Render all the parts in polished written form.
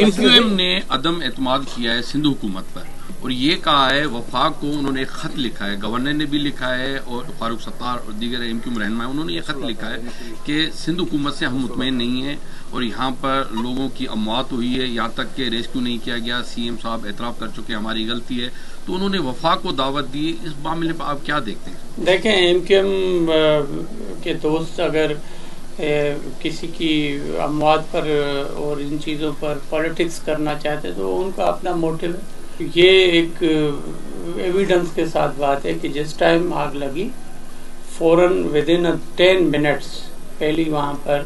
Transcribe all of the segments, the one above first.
MQM نے عدم اعتماد کیا ہے سندھ حکومت پر اور یہ کہا ہے وفاق کو انہوں نے ایک خط لکھا ہے، گورنر نے بھی لکھا ہے اور فاروق ستار اور دیگر MQM رہنما انہوں نے یہ خط لکھا ہے کہ سندھ حکومت سے ہم مطمئن نہیں ہیں اور یہاں پر لوگوں کی اموات ہوئی ہے، یہاں تک کہ ریسکیو نہیں کیا گیا، CM صاحب اعتراف کر چکے ہماری غلطی ہے، تو انہوں نے وفاق کو دعوت دی. اس معاملے پر آپ کیا دیکھتے ہیں؟ دیکھیں MQM کے دوست اگر کسی کی اموات پر اور ان چیزوں پر پالیٹکس کرنا چاہتے تو ان کا اپنا موٹو ہے. یہ ایک ایویڈنس کے ساتھ بات ہے کہ جس ٹائم آگ لگی فوراً ودن 10 منٹس پہلی وہاں پر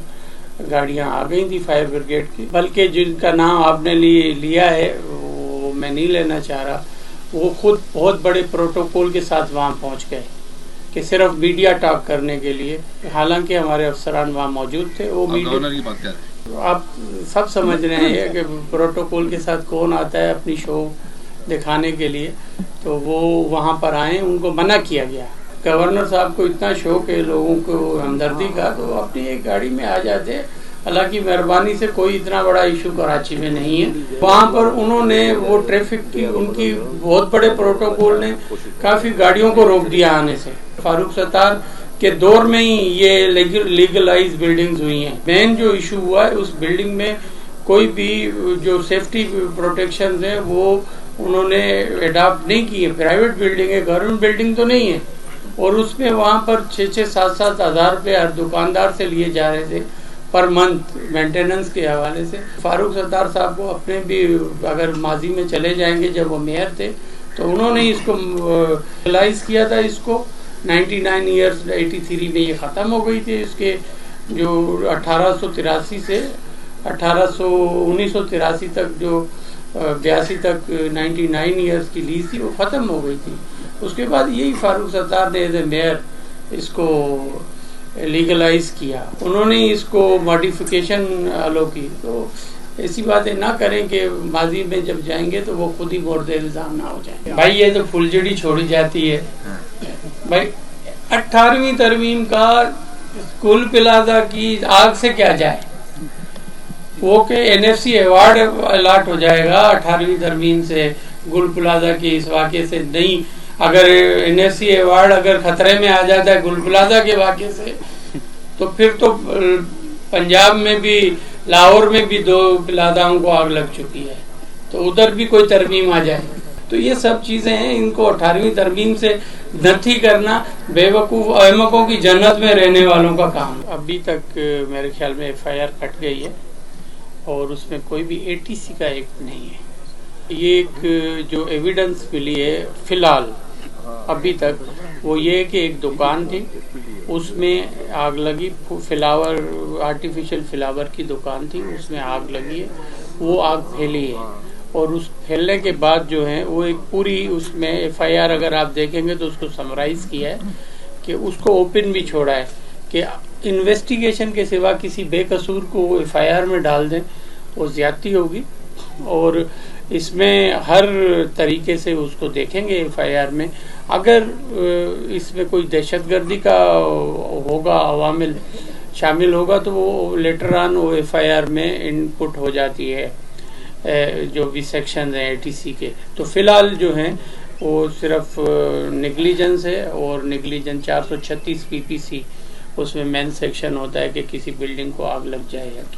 گاڑیاں آ گئی تھی فائر بریگیڈ کی، بلکہ جن کا نام آپ نے لیا ہے وہ میں نہیں لینا چاہ رہا، وہ خود بہت بڑے پروٹوکول کے ساتھ وہاں پہنچ گئے کہ صرف میڈیا ٹاک کرنے کے لیے، حالانکہ ہمارے افسران وہاں موجود تھے. وہ میڈیا آپ سب سمجھ رہے ہیں کہ پروٹوکول کے ساتھ کون آتا ہے اپنی شو دکھانے کے لیے، تو وہ وہاں پر آئے، ان کو منع کیا گیا. گورنر صاحب کو اتنا شوق ہے لوگوں کو ہمدردی کا تو اپنی ایک گاڑی میں آ جاتے. اللہ کی مہربانی سے کوئی اتنا بڑا ایشو کراچی میں نہیں ہے. وہاں پر انہوں نے وہ ٹریفک کی ان کی بہت بڑے پروٹوکول نے کافی گاڑیوں کو روک دیا آنے سے. فاروق ستار کے دور میں ہی یہ لیگلائز بلڈنگز ہوئی ہیں. مین جو ایشو ہوا ہے اس بلڈنگ میں کوئی بھی جو سیفٹی پروٹیکشنز ہیں وہ انہوں نے اڈاپٹ نہیں کی ہے. پرائیویٹ بلڈنگ ہے، گورنمنٹ بلڈنگ تو نہیں ہے، اور اس میں وہاں پر 6-7 ہزار روپے ہر دکاندار سے لیے جا رہے تھے پر منتھ مینٹیننس کے حوالے سے. فاروق ستار صاحب کو اپنے بھی اگر ماضی میں چلے جائیں گے جب وہ میئر تھے تو انہوں نے اس کو ریلائز کیا تھا. اس کو 99 ایئرز 83 میں یہ ختم ہو گئی تھی. اس کے جو 1883 سے 1983 تک جو 82 تک 99 ایئرز کی لیز تھی وہ ختم ہو گئی تھی. اس کے بعد یہی فاروق ستار نے ایز اے میئر اس کو لیگلائز کیا. انہوں نے اس کو ماڈیفیکیشن الو کی. تو ایسی باتیں نہ کریں کہ ماضی میں جب جائیں گے تو وہ خود ہی مورد الزام نہ ہو جائیں. بھائی یہ تو پھلجڑی چھوڑی جاتی ہے. بھائی 18ویں ترمیم کا اسکول پلازا کی آگ سے کیا جائے، وہ کہ NFC ایوارڈ الاٹ ہو جائے گا 18ویں ترمیم سے گل پلازا کے اس واقعے سے. نہیں، اگر NFC ایوارڈ اگر خطرے میں آ جاتا ہے گل پلازا کے واقعے سے تو پھر تو پنجاب میں بھی لاہور میں بھی 2 پلازاؤں کو آگ لگ چکی ہے، تو ادھر بھی کوئی ترمیم آ جائے. تو یہ سب چیزیں ہیں، ان کو 18ویں ترمیم سے نتھی کرنا بے وقوف احمقوں کی جنت میں رہنے والوں کا کام. ابھی تک میرے خیال میں FIR کٹ گئی ہے اور اس میں کوئی بھی ATC کا ایکٹ نہیں ہے. یہ ایک جو ایویڈنس ملی ہے فی الحال ابھی تک وہ یہ کہ ایک دکان تھی، اس میں آگ لگی. فلاور آرٹیفیشل فلاور کی دکان تھی، اس میں آگ لگی ہے. وہ آگ پھیلی ہے اور اس پھیلنے کے بعد جو ہے وہ ایک پوری اس میں FIR اگر آپ دیکھیں گے تو اس کو سمرائز کیا ہے کہ اس کو اوپن بھی چھوڑا ہے کہ انویسٹیگیشن کے سوا کسی بے قصور کو FIR میں ڈال دیں وہ زیادتی ہوگی. اور اس میں ہر طریقے سے اس کو دیکھیں گے FIR میں. اگر اس میں کوئی دہشت گردی کا ہوگا عوامل شامل ہوگا تو وہ لیٹر آن وہ FIR میں ان پٹ ہو جاتی ہے جو بھی سیکشن ہیں ATC کے. تو فی الحال جو ہیں وہ صرف نیگلیجنس ہے اور نیگلیجنس 436 PPC اس میں مین سیکشن ہوتا ہے کہ کسی بلڈنگ کو آگ لگ جائے.